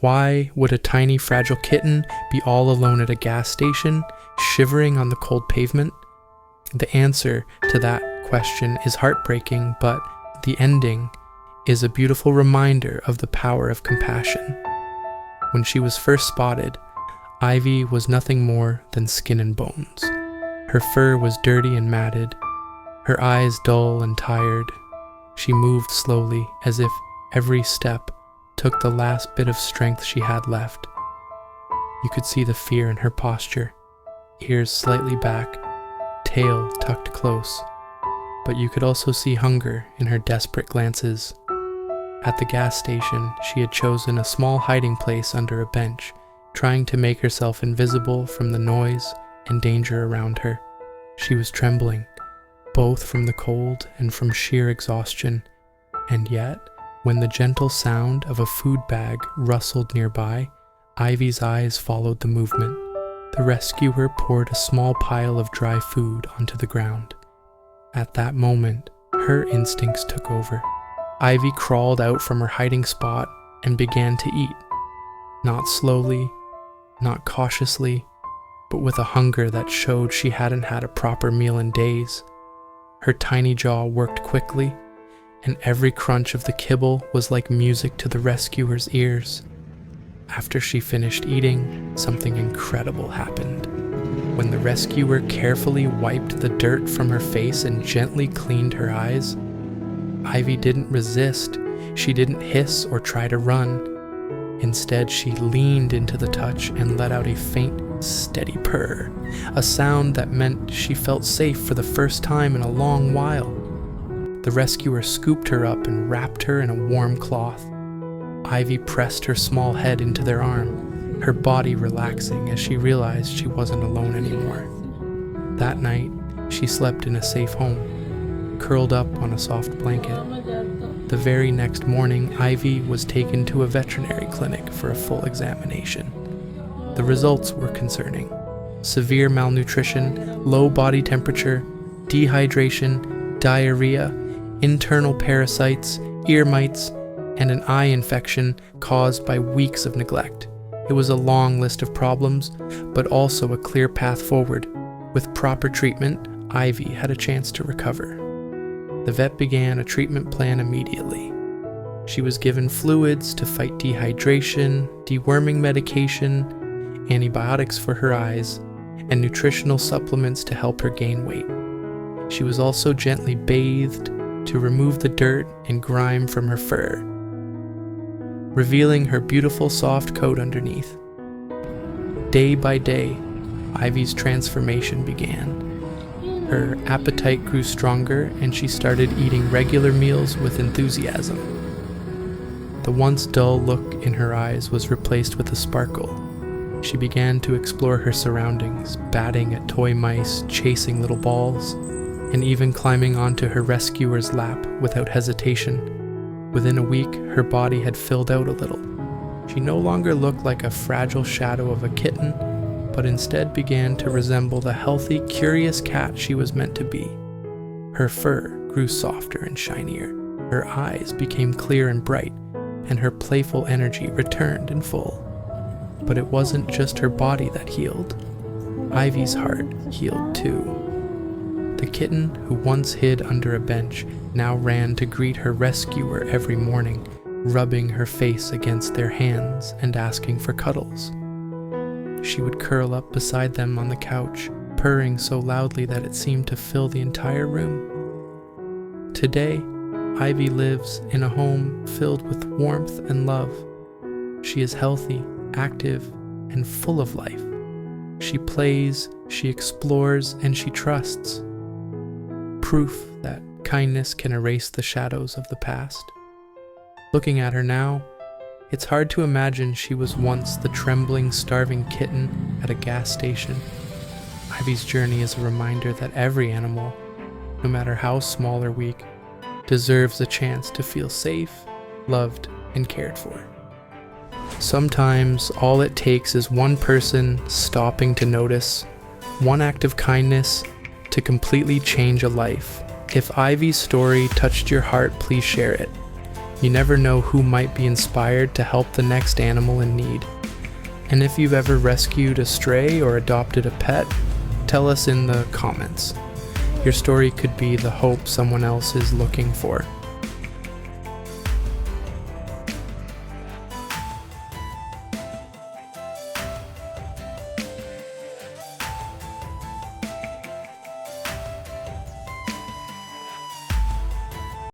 Why would a tiny, fragile kitten be all alone at a gas station, shivering on the cold pavement? The answer to that question is heartbreaking, but the ending is a beautiful reminder of the power of compassion. When she was first spotted, Ivy was nothing more than skin and bones. Her fur was dirty and matted, her eyes dull and tired. She moved slowly, as if every step took the last bit of strength she had left. You could see the fear in her posture, ears slightly back, tail tucked close, but you could also see hunger in her desperate glances. At the gas station, she had chosen a small hiding place under a bench, trying to make herself invisible from the noise and danger around her. She was trembling, both from the cold and from sheer exhaustion, and yet, when the gentle sound of a food bag rustled nearby, Ivy's eyes followed the movement. The rescuer poured a small pile of dry food onto the ground. At that moment, her instincts took over. Ivy crawled out from her hiding spot and began to eat. Not slowly, not cautiously, but with a hunger that showed she hadn't had a proper meal in days. Her tiny jaw worked quickly, and every crunch of the kibble was like music to the rescuer's ears. After she finished eating, something incredible happened. When the rescuer carefully wiped the dirt from her face and gently cleaned her eyes, Ivy didn't resist. She didn't hiss or try to run. Instead, she leaned into the touch and let out a faint, steady purr, a sound that meant she felt safe for the first time in a long while. The rescuer scooped her up and wrapped her in a warm cloth. Ivy pressed her small head into their arm, her body relaxing as she realized she wasn't alone anymore. That night, she slept in a safe home, curled up on a soft blanket. The very next morning, Ivy was taken to a veterinary clinic for a full examination. The results were concerning. Severe malnutrition, low body temperature, dehydration, diarrhea, internal parasites, ear mites, and an eye infection caused by weeks of neglect. It was a long list of problems, but also a clear path forward. With proper treatment, Ivy had a chance to recover. The vet began a treatment plan immediately. She was given fluids to fight dehydration, deworming medication, antibiotics for her eyes, and nutritional supplements to help her gain weight. She was also gently bathed to remove the dirt and grime from her fur, revealing her beautiful soft coat underneath. Day by day, Ivy's transformation began. Her appetite grew stronger, and she started eating regular meals with enthusiasm. The once dull look in her eyes was replaced with a sparkle. She began to explore her surroundings, batting at toy mice, chasing little balls, and even climbing onto her rescuer's lap without hesitation. Within a week, her body had filled out a little. She no longer looked like a fragile shadow of a kitten, but instead began to resemble the healthy, curious cat she was meant to be. Her fur grew softer and shinier, her eyes became clear and bright, and her playful energy returned in full. But it wasn't just her body that healed. Ivy's heart healed too. The kitten, who once hid under a bench, now ran to greet her rescuer every morning, rubbing her face against their hands and asking for cuddles. She would curl up beside them on the couch, purring so loudly that it seemed to fill the entire room. Today, Ivy lives in a home filled with warmth and love. She is healthy, active, and full of life. She plays, she explores, and she trusts. Proof that kindness can erase the shadows of the past. Looking at her now, it's hard to imagine she was once the trembling, starving kitten at a gas station. Ivy's journey is a reminder that every animal, no matter how small or weak, deserves a chance to feel safe, loved, and cared for. Sometimes all it takes is one person stopping to notice, one act of kindness to completely change a life. If Ivy's story touched your heart, please share it. You never know who might be inspired to help the next animal in need. And if you've ever rescued a stray or adopted a pet, tell us in the comments. Your story could be the hope someone else is looking for.